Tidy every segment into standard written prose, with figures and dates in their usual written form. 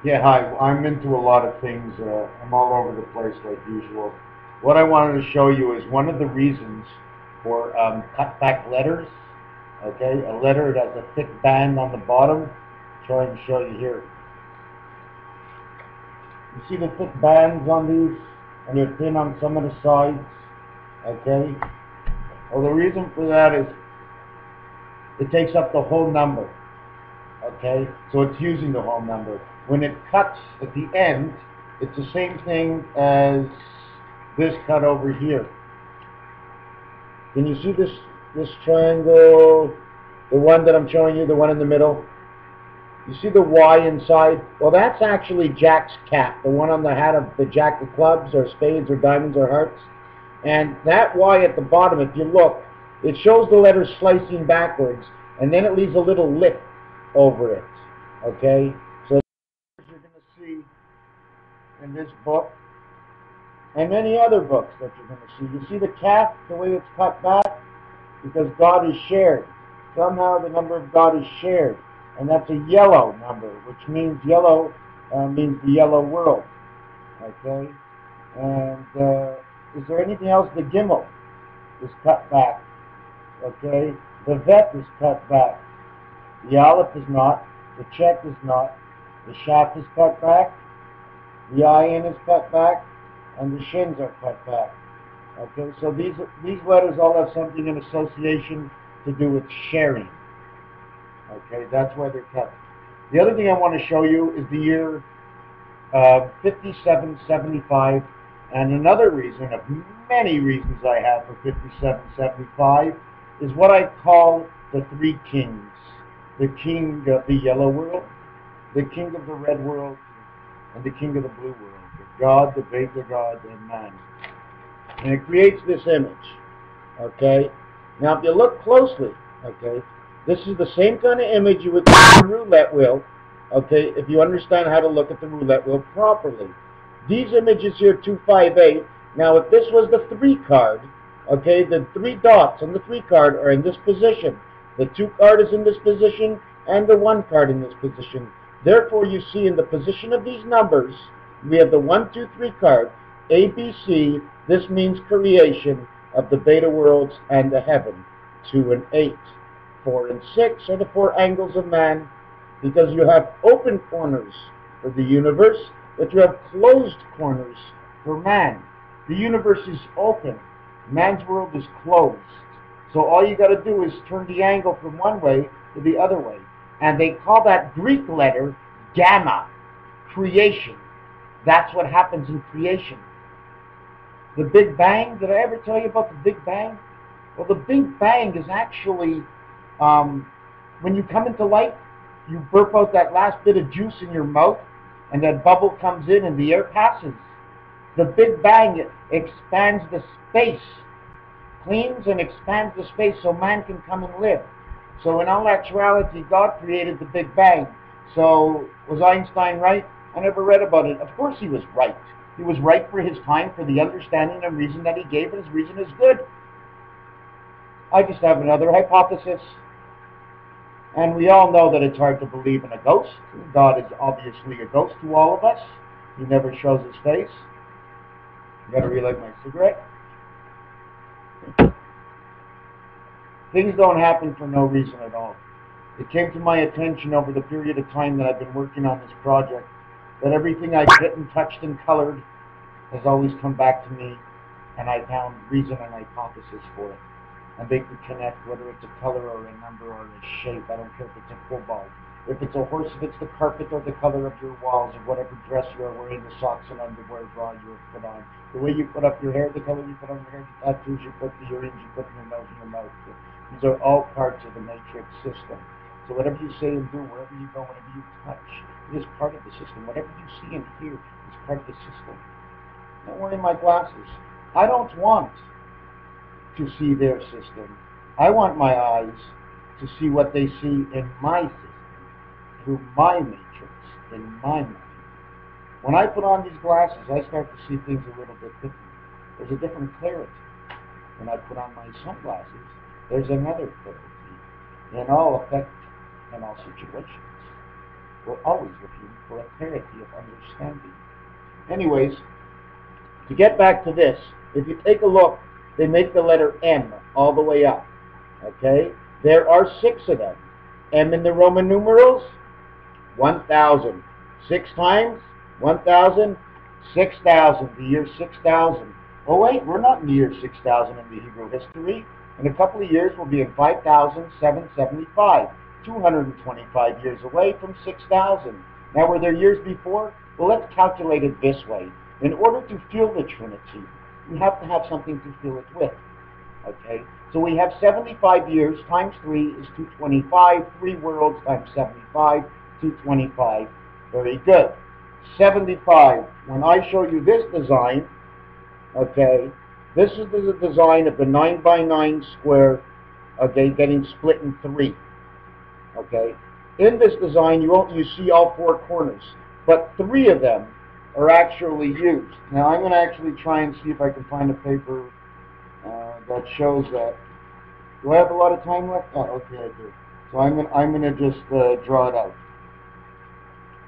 Yeah, hi. I'm into a lot of things. I'm all over the place like usual. What I wanted to show you is one of the reasons for cut back letters. Okay, a letter that has a thick band on the bottom. Trying to show you here. You see the thick bands on these, and they're thin on some of the sides. Okay. Well, the reason for that is it takes up the whole number. Okay, so it's using the whole number. When it cuts at the end, it's the same thing as this cut over here. Can you see this triangle? The one that I'm showing you, the one in the middle? You see the Y inside? Well, that's actually Jack's cap, the one on the hat of the Jack of clubs or spades or diamonds or hearts. And that Y at the bottom, if you look, it shows the letters slicing backwards, and then it leaves a little lip over it. Okay? So you're going to see in this book and many other books that you're going to see. You see the cap, the way it's cut back? Because God is shared. Somehow the number of God is shared. And that's a yellow number, which means yellow means the yellow world. Okay? And is there anything else? The gimel is cut back. Okay? The vet is cut back. The aleph is not. The chet is not. The shaf is cut back. The ayin is cut back. And the shins are cut back. Okay, so these letters all have something in association to do with sharing. Okay, that's why they're cut. The other thing I want to show you is the year 5775, and another reason of many reasons I have for 5775 is what I call the three kings. The king of the yellow world, the king of the red world, and the king of the blue world. The God, the Veda God, and man. And it creates this image. Okay? Now, if you look closely, okay, this is the same kind of image you would see on a roulette wheel, okay, if you understand how to look at the roulette wheel properly. These images here, 258, now if this was the 3 card, okay, the 3 dots on the 3 card are in this position. The 2 card is in this position, and the 1 card in this position. Therefore, you see in the position of these numbers, we have the 1, 2, 3 card, A, B, C. This means creation of the beta worlds and the heaven. 2 and 8. 4 and 6 are the 4 angles of man, because you have open corners for the universe, but you have closed corners for man. The universe is open. Man's world is closed. So all you got to do is turn the angle from one way to the other way. And they call that Greek letter gamma, creation. That's what happens in creation. The Big Bang, did I ever tell you about the Big Bang? Well, the Big Bang is actually, when you come into life, you burp out that last bit of juice in your mouth, and that bubble comes in and the air passes. The Big Bang expands the space, cleans and expands the space so man can come and live. So in all actuality, God created the Big Bang. So was Einstein right? I never read about it. Of course he was right. He was right for his time, for the understanding and reason that he gave, and his reason is good. I just have another hypothesis. And we all know that it's hard to believe in a ghost. God is obviously a ghost to all of us. He never shows his face. I gotta relight my cigarette. Things don't happen for no reason at all. It came to my attention over the period of time that I've been working on this project that everything I've written, touched, and colored has always come back to me, and I found reason and hypothesis for it. And they can connect, whether it's a color or a number or a shape. I don't care if it's a cobalt. If it's a horse, if it's the carpet or the color of your walls, or whatever dress you're wearing, the socks and underwear, bra you put on. The way you put up your hair, the color you put on your hair, the tattoos you put, the earrings you put in your nose and your mouth. These are all parts of the matrix system. So whatever you say and do, wherever you go, whatever you touch, it is part of the system. Whatever you see and hear is part of the system. I'm wearing my glasses. I don't want to see their system. I want my eyes to see what they see in my system, through my matrix, in my mind. When I put on these glasses, I start to see things a little bit different. There's a different clarity. When I put on my sunglasses, there's another clarity in all effect and all situations. We're always looking for a clarity of understanding. Anyways, to get back to this, if you take a look, they make the letter M all the way up. Okay? There are 6 of them. M in the Roman numerals, 1,000. 6 times 1,000, 6,000. The year 6,000. Oh wait, we're not in the year 6,000 in the Hebrew history. In a couple of years, we'll be in 5,775. 225 years away from 6,000. Now, were there years before? Well, let's calculate it this way. In order to feel the Trinity, we have to have something to fill it with. Okay? So we have 75 years times 3 is 225. 3 worlds times 75, 225. Very good. 75. When I show you this design, okay, this is the design of the 9 by 9 square, okay, getting split in 3. Okay. In this design, you see all 4 corners, but 3 of them are actually used. Now, I'm going to actually try and see if I can find a paper that shows that. Do I have a lot of time left? Oh, okay, I do. So I'm going to just draw it out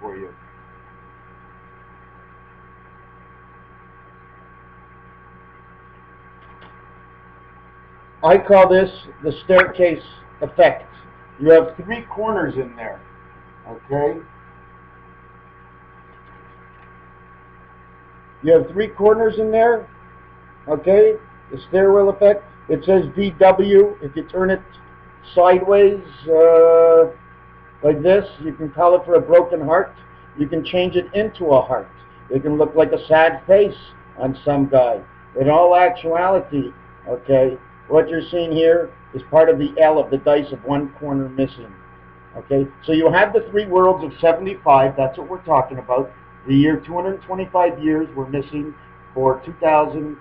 for you. I call this the staircase effect. You have 3 corners in there, okay? You have 3 corners in there, okay? The stairwell effect. It says VW. If you turn it sideways like this, you can call it for a broken heart. You can change it into a heart. It can look like a sad face on some guy. In all actuality, okay, what you're seeing here is part of the L of the dice of 1 corner missing. Okay, so you have the 3 worlds of 75. That's what we're talking about. The year 225 years we're missing for 2,000.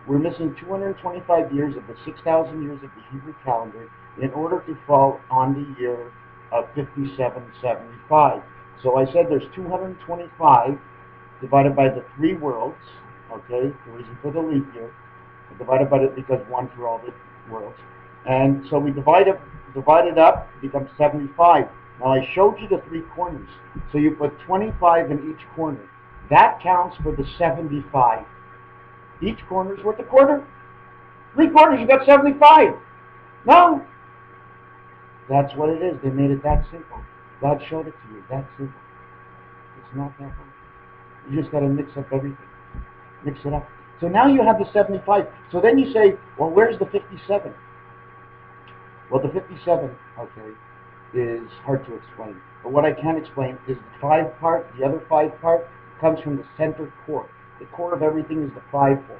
We're missing 225 years of the 6,000 years of the Hebrew calendar in order to fall on the year of 5775. So I said there's 225 divided by the 3 worlds. Okay, the reason for the leap year. Divided by it because 1 for all the worlds. And so we divide it up, it becomes 75. Now I showed you the 3 corners. So you put 25 in each corner. That counts for the 75. Each corner is worth a quarter. 3 quarters, you got 75. No. That's what it is. They made it that simple. God showed it to you. That simple. It's not that hard. You just got to mix up everything. Mix it up. So now you have the 75. So then you say, well, where's the 57? Well, the 57, okay, is hard to explain. But what I can explain is the 5 part, the other 5 part, comes from the center core. The core of everything is the 5-fold.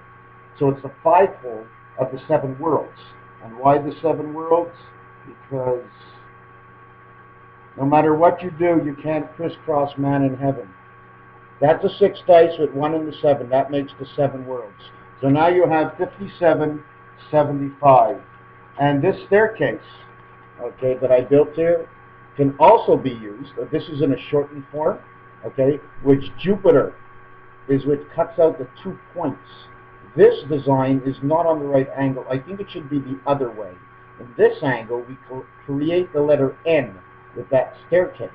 So it's the 5-fold of the 7 worlds. And why the 7 worlds? Because no matter what you do, you can't crisscross man in heaven. That's a 6 dice with 1 and the 7. That makes the 7 worlds. So now you have 57, 75. And this staircase, okay, that I built here, can also be used. This is in a shortened form, okay, which Jupiter is which cuts out the 2 points. This design is not on the right angle. I think it should be the other way. In this angle, we create the letter N with that staircase.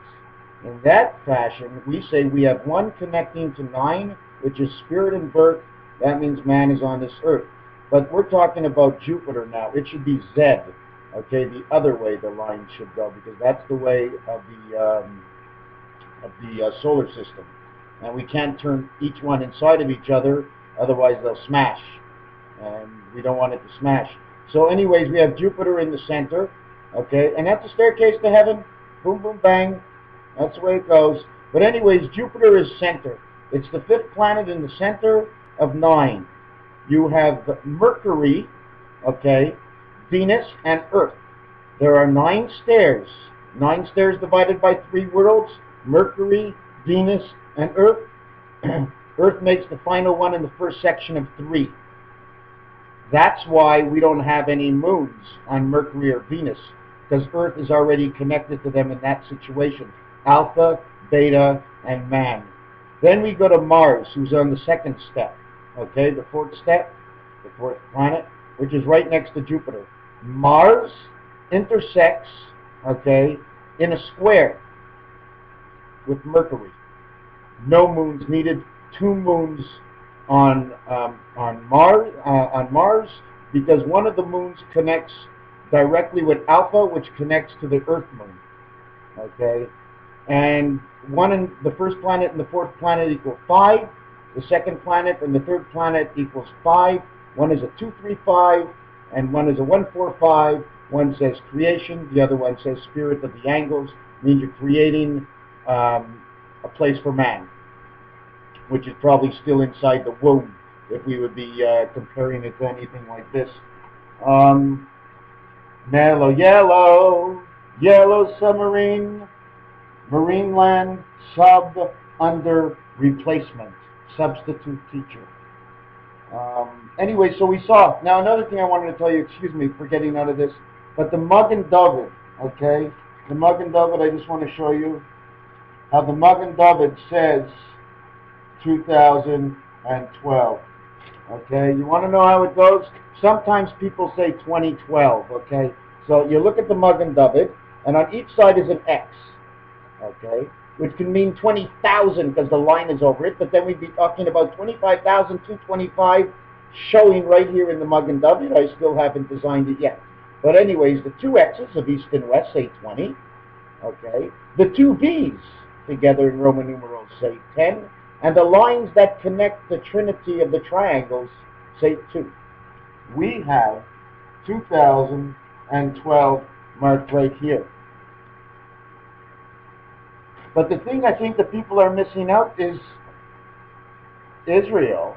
In that fashion, we say we have 1 connecting to 9, which is spirit and birth. That means man is on this earth. But we're talking about Jupiter now. It should be Z. Okay, the other way the line should go, because that's the way of the solar system. And we can't turn each one inside of each other, otherwise they'll smash. And we don't want it to smash. So anyways, we have Jupiter in the center. Okay, and that's the staircase to heaven. Boom, boom, bang. That's the way it goes. But anyways, Jupiter is center. It's the 5th planet in the center of 9. You have Mercury, okay, Venus, and Earth. There are 9 stairs. 9 stairs divided by 3 worlds. Mercury, Venus, and Earth. Earth makes the final one in the first section of 3. That's why we don't have any moons on Mercury or Venus, because Earth is already connected to them in that situation. Alpha, Beta, and Man. Then we go to Mars, who's on the 2nd step. Okay, the 4th step, the 4th planet, which is right next to Jupiter. Mars intersects, okay, in a square. with Mercury. No moons needed. 2 moons on Mars, because one of the moons connects directly with Alpha, which connects to the Earth moon. Okay, and the first planet and the fourth planet equal 5. The second planet and the third planet equals 5. One is a 235, and one is a 145. One says creation, the other one says spirit of the angles. Means you're creating a place for man, which is probably still inside the womb, if we would be comparing it to anything like this. Mellow yellow, yellow submarine, marine land, sub, under, replacement, substitute teacher. Anyway, so we saw. Now another thing I wanted to tell you, excuse me for getting out of this, but the Magen David, okay? The Magen David, I just want to show you how the Magen David says 2012. Okay, you want to know how it goes? Sometimes people say 2012, okay? So you look at the Magen David, and on each side is an X, okay? Which can mean 20,000 because the line is over it, but then we'd be talking about 25,225 showing right here in the Magen David. I still haven't designed it yet. But anyways, the 2 X's of east and west say 20, okay? The 2 V's together in Roman numerals say 10, and the lines that connect the trinity of the triangles say 2. We have 2012 marked right here. But the thing I think that people are missing out is Israel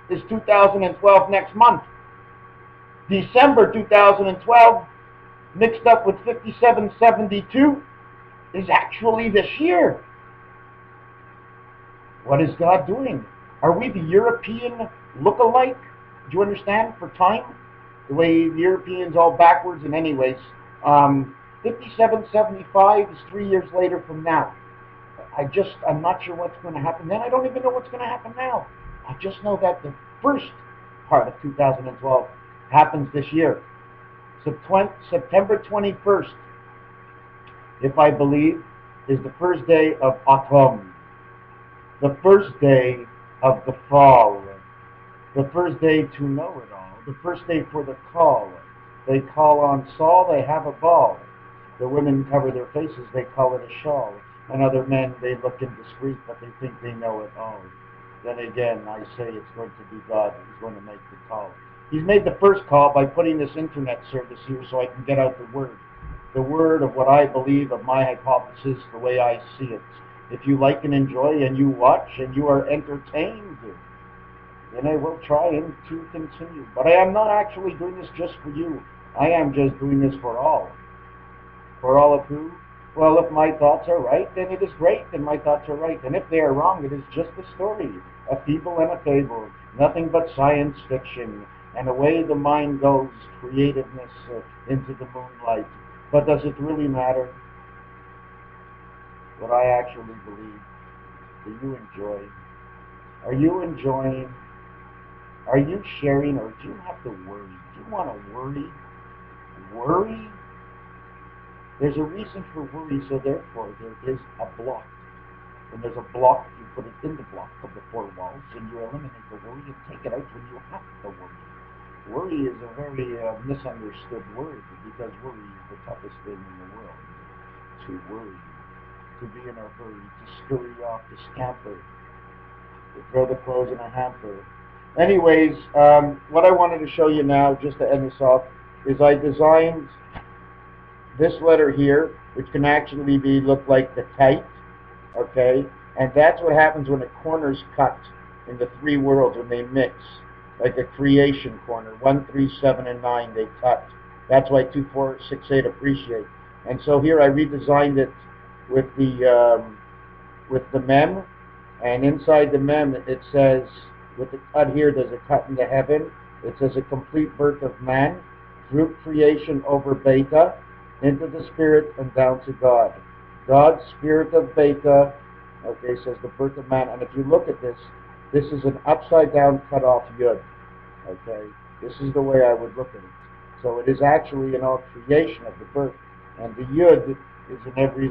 is 2012 next month. December 2012 mixed up with 5772 is actually this year. What is God doing? Are we the European look-alike? Do you understand? For time? The way the Europeans all backwards, and anyways. 5775 is 3 years later from now. I'm not sure what's going to happen then. I don't even know what's going to happen now. I just know that the first part of 2012 happens this year. September 21st, if I believe, is the first day of autumn. The first day of the fall. The first day to know it all. The first day for the call. They call on Saul, they have a ball. The women cover their faces, they call it a shawl. And other men, they look indiscreet, but they think they know it all. Then again, I say it's going to be God who's going to make the call. He's made the first call by putting this internet service here so I can get out the word. The word of what I believe, of my hypothesis, the way I see it. If you like and enjoy and you watch and you are entertained, then I will try and to continue. But I am not actually doing this just for you. I am just doing this for all. For all of who? Well, if my thoughts are right, then it is great, then my thoughts are right. And if they are wrong, it is just a story, a fable and a fable, nothing but science fiction, and away the mind goes, creativeness into the moonlight. But does it really matter what I actually believe? Do you enjoy? Are you enjoying? Are you sharing, or do you have to worry? Do you want to worry? Worry? There's a reason for worry, so therefore there is a block. When there's a block, you put it in the block of the 4 walls, and you eliminate the worry and take it out when you have to worry. Worry is a very misunderstood word, because worry is the toughest thing in the world. To worry, to be in a hurry, to scurry off, to scamper, to throw the clothes in a hamper. Anyways, what I wanted to show you now, just to end this off, is I designed this letter here, which can actually look like the kite, okay? And that's what happens when a corner's cut in the 3 worlds, when they mix, like a creation corner, 1, 3, 7, and 9, they cut. That's why 2, 4, 6, 8 appreciate. And so here I redesigned it with the mem, and inside the mem it says, with the cut here, there's a cut into heaven. It says a complete birth of man, through creation over beta, into the spirit and down to God. God's spirit of beta, okay, says the birth of man. And if you look at this, this is an upside down cut off yud. Okay, this is the way I would look at it. So it is actually an all creation of the birth. And the yud is in every